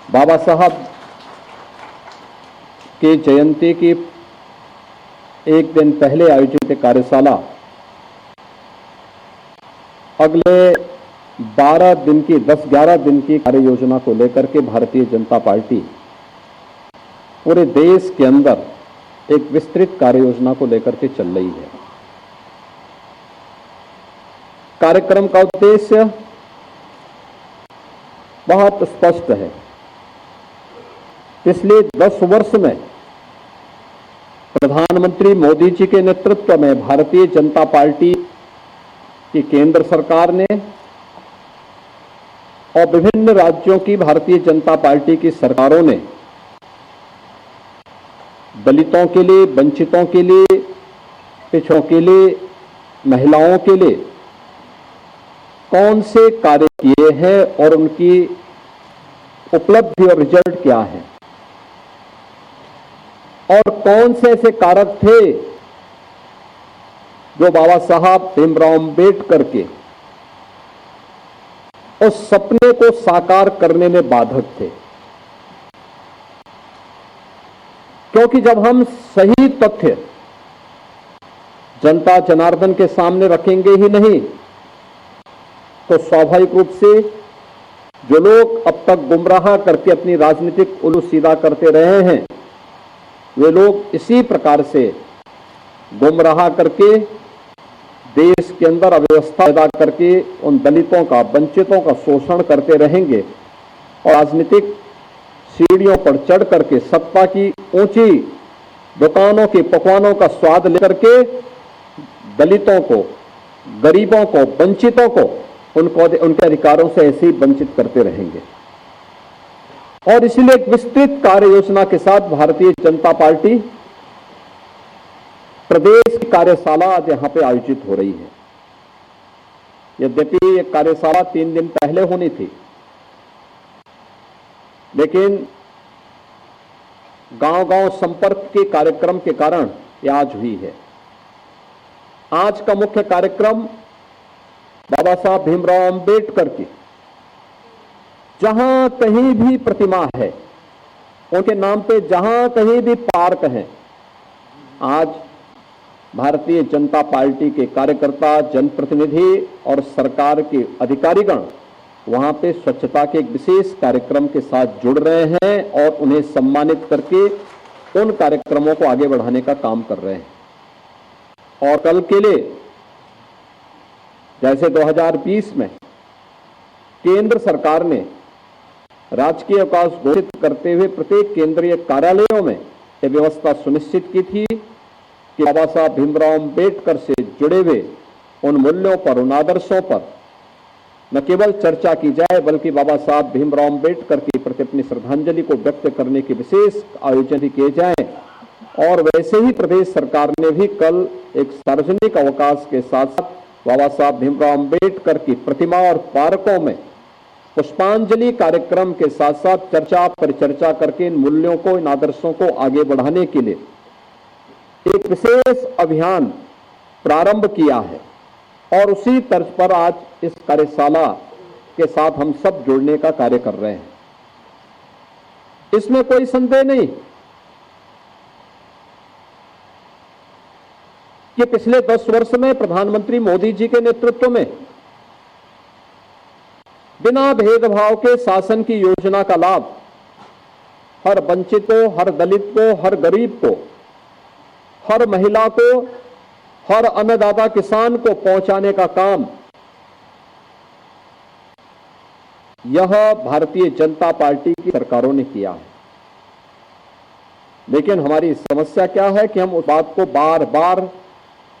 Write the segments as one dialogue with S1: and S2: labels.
S1: बाबा साहब की जयंती की एक दिन पहले आयोजित कार्यशाला अगले 10-11 दिन की कार्य योजना को लेकर के भारतीय जनता पार्टी पूरे देश के अंदर एक विस्तृत कार्य योजना को लेकर के चल रही है। कार्यक्रम का उद्देश्य बहुत स्पष्ट है। पिछले 10 वर्ष में प्रधानमंत्री मोदी जी के नेतृत्व में भारतीय जनता पार्टी की केंद्र सरकार ने और विभिन्न राज्यों की भारतीय जनता पार्टी की सरकारों ने दलितों के लिए, वंचितों के लिए, पिछड़ों के लिए, महिलाओं के लिए कौन से कार्य किए हैं और उनकी उपलब्धि और रिजल्ट क्या है, और कौन से ऐसे कारक थे जो बाबा साहब भीमराव अंबेडकर के उस सपने को साकार करने में बाधक थे। क्योंकि जब हम सही तथ्य जनता जनार्दन के सामने रखेंगे ही नहीं तो स्वाभाविक रूप से जो लोग अब तक गुमराह करके अपनी राजनीतिक उलू सीधा करते रहे हैं, वे लोग इसी प्रकार से गुमराह करके देश के अंदर अव्यवस्था पैदा करके उन दलितों का, वंचितों का शोषण करते रहेंगे और राजनीतिक सीढ़ियों पर चढ़ करके सत्ता की ऊंची दुकानों के पकवानों का स्वाद लेकर के दलितों को, गरीबों को, वंचितों को उनके अधिकारों से ऐसे ही वंचित करते रहेंगे। और इसलिए एक विस्तृत कार्य योजना के साथ भारतीय जनता पार्टी प्रदेश की कार्यशाला आज यहां पे आयोजित हो रही है। यद्यपि ये कार्यशाला 3 दिन पहले होनी थी, लेकिन गांव-गांव संपर्क के कार्यक्रम के कारण ये आज हुई है। आज का मुख्य कार्यक्रम बाबा साहब भीमराव अंबेडकर की जहां कहीं भी प्रतिमा है, उनके नाम पे जहां कहीं भी पार्क है, आज भारतीय जनता पार्टी के कार्यकर्ता, जनप्रतिनिधि और सरकार के अधिकारीगण वहां पे स्वच्छता के एक विशेष कार्यक्रम के साथ जुड़ रहे हैं और उन्हें सम्मानित करके उन कार्यक्रमों को आगे बढ़ाने का काम कर रहे हैं। और कल के लिए जैसे 2020 में केंद्र सरकार ने राजकीय अवकाश घोषित करते हुए प्रत्येक केंद्रीय कार्यालयों में यह व्यवस्था सुनिश्चित की थी कि बाबा साहब भीमराव अंबेडकर से जुड़े हुए उन मूल्यों पर, उन आदर्शों पर न केवल चर्चा की जाए बल्कि बाबा साहब भीमराव अंबेडकर के प्रति अपनी श्रद्धांजलि को व्यक्त करने के विशेष आयोजन भी किए जाएं। और वैसे ही प्रदेश सरकार ने भी कल एक सार्वजनिक अवकाश के साथ साथ बाबा साहब भीमराव अंबेडकर की प्रतिमा और पार्कों में पुष्पांजलि कार्यक्रम के साथ साथ चर्चा परिचर्चा करके इन मूल्यों को, इन आदर्शों को आगे बढ़ाने के लिए एक विशेष अभियान प्रारंभ किया है। और उसी तर्ज पर आज इस कार्यशाला के साथ हम सब जुड़ने का कार्य कर रहे हैं। इसमें कोई संदेह नहीं कि पिछले 10 वर्ष में प्रधानमंत्री मोदी जी के नेतृत्व में बिना भेदभाव के शासन की योजना का लाभ हर वंचित को, हर दलित को, हर गरीब को, हर महिला को, हर अन्नदाता किसान को पहुंचाने का काम यह भारतीय जनता पार्टी की सरकारों ने किया है। लेकिन हमारी समस्या क्या है कि हम उस बात को बार बार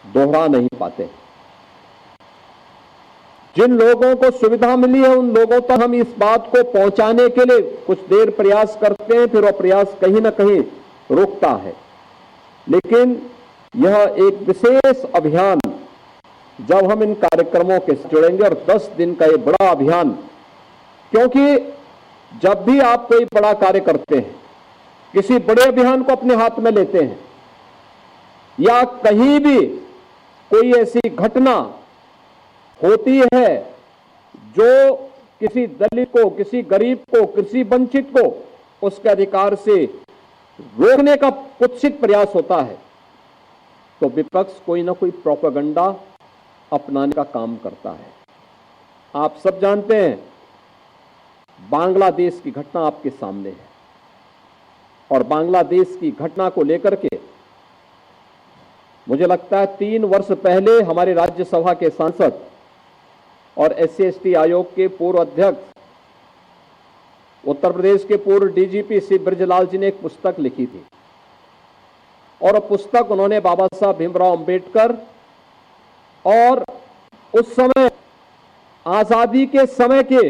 S1: दोहरा नहीं पाते। जिन लोगों को सुविधा मिली है उन लोगों तक हम इस बात को पहुंचाने के लिए कुछ देर प्रयास करते हैं, फिर वह प्रयास कहीं ना कहीं रुकता है। लेकिन यह एक विशेष अभियान जब हम इन कार्यक्रमों के जुड़ेंगे, और 10 दिन का ये बड़ा अभियान, क्योंकि जब भी आप कोई बड़ा कार्य करते हैं, किसी बड़े अभियान को अपने हाथ में लेते हैं या कहीं भी कोई ऐसी घटना होती है जो किसी दलित को, किसी गरीब को, किसी वंचित को उसके अधिकार से रोकने का कुत्सित प्रयास होता है तो विपक्ष कोई ना कोई प्रोपेगेंडा अपनाने का काम करता है। आप सब जानते हैं बांग्लादेश की घटना आपके सामने है और बांग्लादेश की घटना को लेकर के मुझे लगता है 3 वर्ष पहले हमारे राज्यसभा के सांसद और SC/ST आयोग के पूर्व अध्यक्ष, उत्तर प्रदेश के पूर्व DGP श्री ब्रजलाल जी ने एक पुस्तक लिखी थी और पुस्तक उन्होंने बाबा साहब भीमराव अंबेडकर और उस समय आजादी के समय के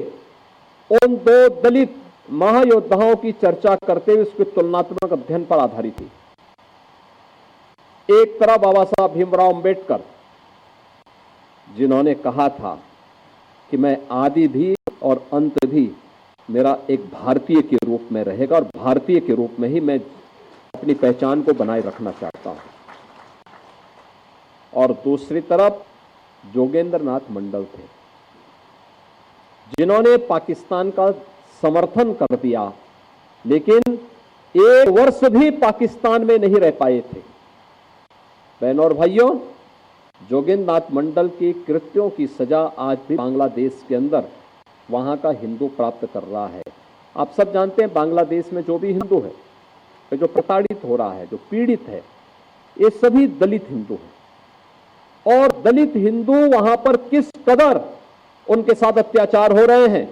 S1: उन 2 दलित महायोद्धाओं की चर्चा करते हुए उसके तुलनात्मक अध्ययन पर आधारित थी। एक तरफ बाबा साहब भीमराव अंबेडकर जिन्होंने कहा था कि मैं आदि भी और अंत भी मेरा एक भारतीय के रूप में रहेगा और भारतीय के रूप में ही मैं अपनी पहचान को बनाए रखना चाहता हूं। और दूसरी तरफ जोगेंद्र नाथ मंडल थे जिन्होंने पाकिस्तान का समर्थन कर दिया लेकिन 1 वर्ष भी पाकिस्तान में नहीं रह पाए थे। बहनों और भाइयों, जोगेंद्र नाथ मंडल के कृत्यों की सजा आज भी बांग्लादेश के अंदर वहां का हिंदू प्राप्त कर रहा है। आप सब जानते हैं बांग्लादेश में जो भी हिंदू है, जो प्रताड़ित हो रहा है, जो पीड़ित है, ये सभी दलित हिंदू हैं और दलित हिंदू वहां पर किस कदर उनके साथ अत्याचार हो रहे हैं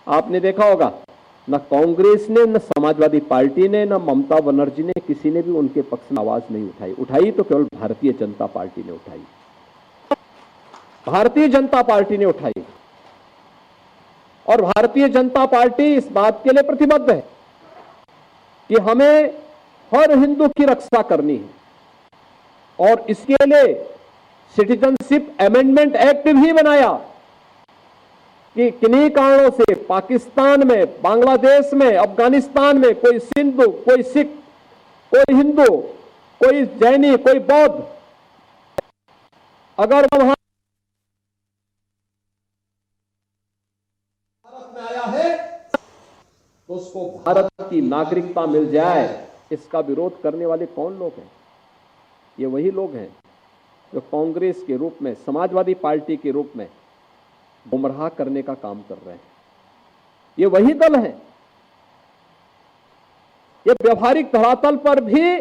S1: आपने देखा होगा। न कांग्रेस ने, न समाजवादी पार्टी ने, न ममता बनर्जी ने, किसी ने भी उनके पक्ष में आवाज नहीं उठाई तो केवल भारतीय जनता पार्टी ने उठाई। भारतीय जनता पार्टी ने उठाई और भारतीय जनता पार्टी इस बात के लिए प्रतिबद्ध है कि हमें हर हिंदू की रक्षा करनी है और इसके लिए सिटीजनशिप अमेंडमेंट एक्ट भी बनाया कि किन्हीं कारणों से पाकिस्तान में, बांग्लादेश में, अफगानिस्तान में कोई सिंधु, कोई सिख, कोई हिंदू, कोई जैनी, कोई बौद्ध अगर वहां भारत में आया है तो उसको भारत की नागरिकता मिल जाए। इसका विरोध करने वाले कौन लोग हैं? ये वही लोग हैं जो कांग्रेस के रूप में, समाजवादी पार्टी के रूप में गुमराह करने का काम कर रहे हैं। ये वही दल है। ये व्यवहारिक धरातल पर भी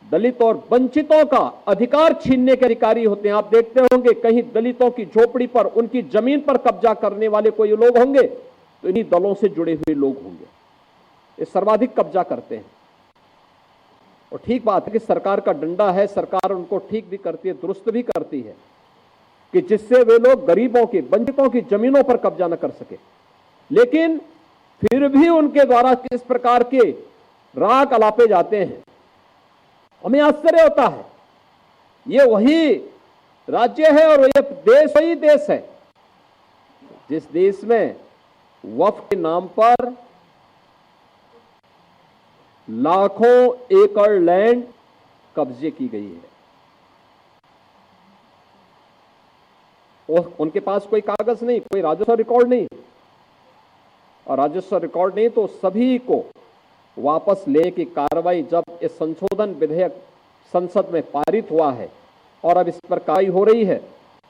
S1: दलित और वंचितों का अधिकार छीनने के अधिकारी होते हैं। आप देखते होंगे कहीं दलितों की झोपड़ी पर, उनकी जमीन पर कब्जा करने वाले कोई लोग होंगे तो इन्हीं दलों से जुड़े हुए लोग होंगे। ये सर्वाधिक कब्जा करते हैं और ठीक बात है कि सरकार का डंडा है, सरकार उनको ठीक भी करती है, दुरुस्त भी करती है कि जिससे वे लोग गरीबों की, वंचितों की जमीनों पर कब्जा न कर सके। लेकिन फिर भी उनके द्वारा किस प्रकार के राग अलापे जाते हैं, हमें आश्चर्य होता है। ये वही राज्य है और ये देश वही देश है जिस देश में वक्फ के नाम पर लाखों एकड़ लैंड कब्जे की गई है। उनके पास कोई कागज नहीं, कोई राजस्व रिकॉर्ड नहीं, और राजस्व रिकॉर्ड नहीं तो सभी को वापस लेने की कार्रवाई, जब ये संशोधन विधेयक संसद में पारित हुआ है और अब इस पर कार्रवाई हो रही है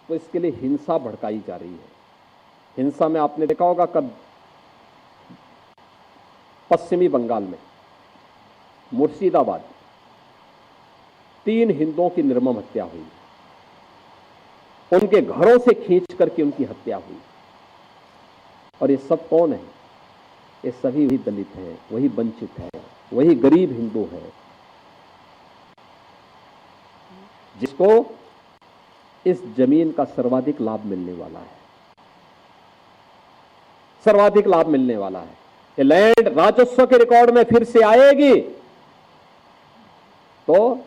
S1: तो इसके लिए हिंसा भड़काई जा रही है। हिंसा में आपने देखा होगा कब पश्चिमी बंगाल में मुर्शिदाबाद 3 हिंदुओं की निर्मम हत्या हुई, उनके घरों से खींच करके उनकी हत्या हुई। और ये सब कौन है? ये सभी वही दलित हैं, वही वंचित है, वही गरीब हिंदू है जिसको इस जमीन का सर्वाधिक लाभ मिलने वाला है, सर्वाधिक लाभ मिलने वाला है। ये लैंड राजस्व के रिकॉर्ड में फिर से आएगी तो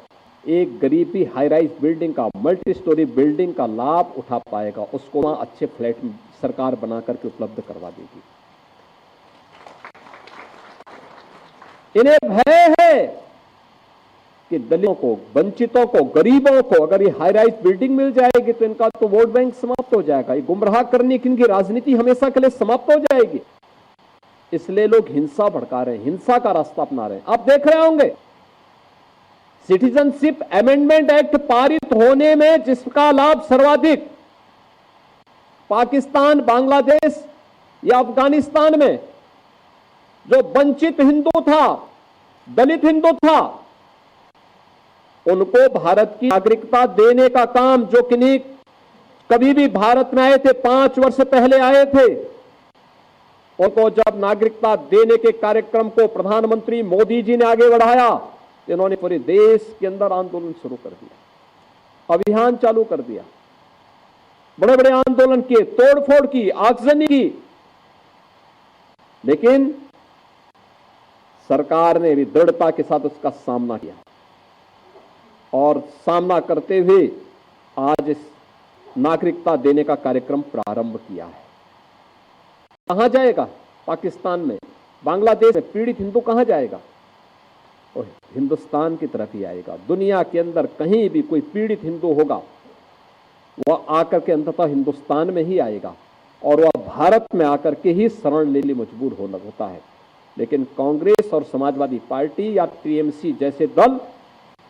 S1: एक गरीब भी हाई राइज बिल्डिंग का, मल्टी स्टोरी बिल्डिंग का लाभ उठा पाएगा, उसको वहां अच्छे फ्लैट सरकार बना करके उपलब्ध करवा देगी। इन्हें भय है कि दलितों को, वंचितों को, गरीबों को अगर ये हाई राइज बिल्डिंग मिल जाएगी तो इनका तो वोट बैंक समाप्त हो जाएगा, ये गुमराह करने की इनकी राजनीति हमेशा के लिए समाप्त हो जाएगी। इसलिए लोग हिंसा भड़का रहे हैं, हिंसा का रास्ता अपना रहे हैं। आप देख रहे होंगे सिटीजनशिप अमेंडमेंट एक्ट पारित होने में जिसका लाभ सर्वाधिक पाकिस्तान, बांग्लादेश या अफगानिस्तान में जो वंचित हिंदू था, दलित हिंदू था, उनको भारत की नागरिकता देने का काम, जो किन्हीं कभी भी भारत में आए थे, 5 वर्ष पहले आए थे, उनको जब नागरिकता देने के कार्यक्रम को प्रधानमंत्री मोदी जी ने आगे बढ़ाया, इन्होंने पूरे देश के अंदर आंदोलन शुरू कर दिया, अभियान चालू कर दिया, बड़े बड़े आंदोलन किए, तोड़फोड़ की, आगजनी की। लेकिन सरकार ने भी दृढ़ता के साथ उसका सामना किया और सामना करते हुए आज इस नागरिकता देने का कार्यक्रम प्रारंभ किया है। कहां जाएगा? पाकिस्तान में, बांग्लादेश में पीड़ित हिंदू कहां जाएगा? और हिंदुस्तान की तरफ ही आएगा। दुनिया के अंदर कहीं भी कोई पीड़ित हिंदू होगा, वह आकर के अंततः हिंदुस्तान में ही आएगा और वह भारत में आकर के ही शरण लेने मजबूर होता है। लेकिन कांग्रेस और समाजवादी पार्टी या टीएमसी जैसे दल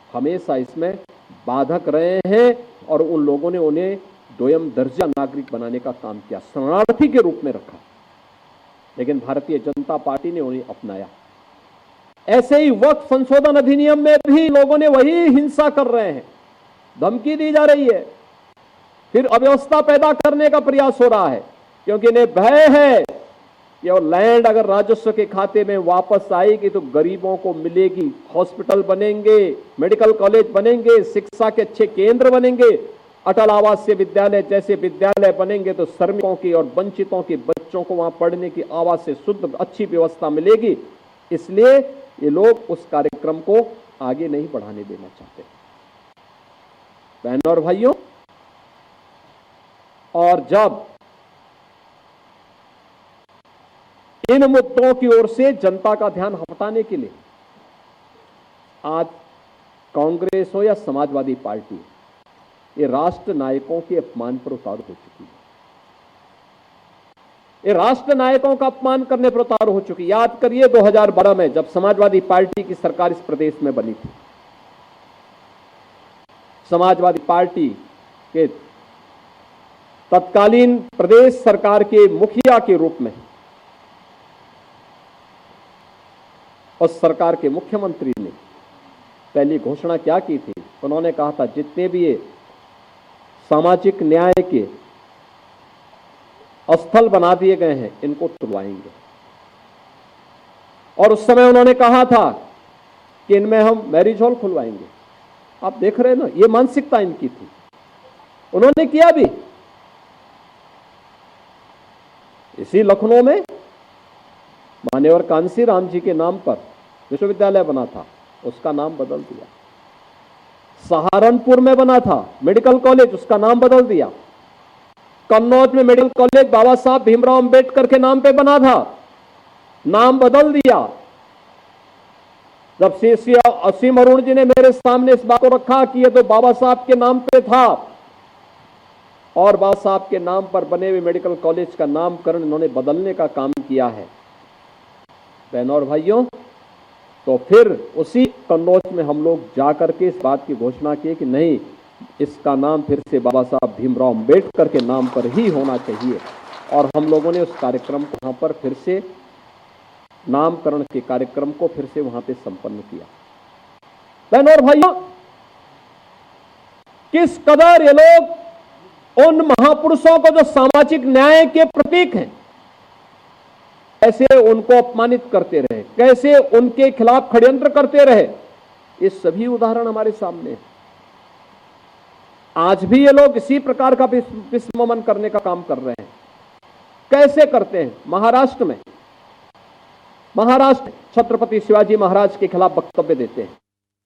S1: हमेशा इसमें बाधक रहे हैं और उन लोगों ने उन्हें दोयम दर्जा नागरिक बनाने का काम किया, शरणार्थी के रूप में रखा। लेकिन भारतीय जनता पार्टी ने उन्हें अपनाया। ऐसे ही वक्फ संशोधन अधिनियम में भी लोगों ने वही हिंसा कर रहे हैं, धमकी दी जा रही है, फिर अव्यवस्था पैदा करने का प्रयास हो रहा है, क्योंकि इन्हें भय है कि और लैंड अगर राजस्व के खाते में वापस आएगी तो गरीबों को मिलेगी, हॉस्पिटल बनेंगे, मेडिकल कॉलेज बनेंगे, शिक्षा के अच्छे केंद्र बनेंगे, अटल आवासीय विद्यालय जैसे विद्यालय बनेंगे तो श्रमिकों की और वंचितों के बच्चों को वहां पढ़ने की आवाज से शुद्ध अच्छी व्यवस्था मिलेगी। इसलिए ये लोग उस कार्यक्रम को आगे नहीं बढ़ाने देना चाहते। बहनों और भाइयों, और जब इन मुद्दों की ओर से जनता का ध्यान हटाने के लिए आज कांग्रेस हो या समाजवादी पार्टी, ये राष्ट्र नायकों के अपमान पर उतारू हो चुकी है। ये राष्ट्र नायकों का अपमान करने पर उतारू हो चुकी। याद करिए 2012 में जब समाजवादी पार्टी की सरकार इस प्रदेश में बनी थी, समाजवादी पार्टी के तत्कालीन प्रदेश सरकार के मुखिया के रूप में उस सरकार के मुख्यमंत्री ने पहली घोषणा क्या की थी? उन्होंने कहा था जितने भी ये सामाजिक न्याय के स्थल बना दिए गए हैं इनको तुड़वाएंगे। और उस समय उन्होंने कहा था कि इनमें हम मैरिज हॉल खुलवाएंगे। आप देख रहे हैं ना, ये मानसिकता इनकी थी। उन्होंने किया भी। इसी लखनऊ में मान्यवर कांसी राम जी के नाम पर विश्वविद्यालय बना था, उसका नाम बदल दिया। सहारनपुर में बना था मेडिकल कॉलेज, उसका नाम बदल दिया। कन्नौज में मेडिकल कॉलेज बाबा साहब भीमराव अंबेडकर के नाम पे बना था, नाम बदल दिया। जब श्री असीम अरुण जी ने मेरे सामने इस बात को रखा कि ये तो बाबा साहब के नाम पे था और बाबा साहब के नाम पर बने हुए मेडिकल कॉलेज का नामकरण इन्होंने बदलने का काम किया है। बहनों और भाइयों, तो फिर उसी कन्नौज में हम लोग जाकर के इस बात की घोषणा की कि नहीं, इसका नाम फिर से बाबा साहब भीमराव अंबेडकर के नाम पर ही होना चाहिए। और हम लोगों ने उस कार्यक्रम को वहां पर फिर से नामकरण के कार्यक्रम को फिर से वहां पे संपन्न किया। बहनों और भाइयों, किस कदर ये लोग उन महापुरुषों को जो सामाजिक न्याय के प्रतीक हैं, कैसे उनको अपमानित करते रहे, कैसे उनके खिलाफ षड्यंत्र करते रहे, ये सभी उदाहरण हमारे सामने हैं। आज भी ये लोग इसी प्रकार का विस्मरण करने का काम कर रहे हैं। कैसे करते हैं? महाराष्ट्र छत्रपति शिवाजी महाराज के खिलाफ वक्तव्य देते हैं।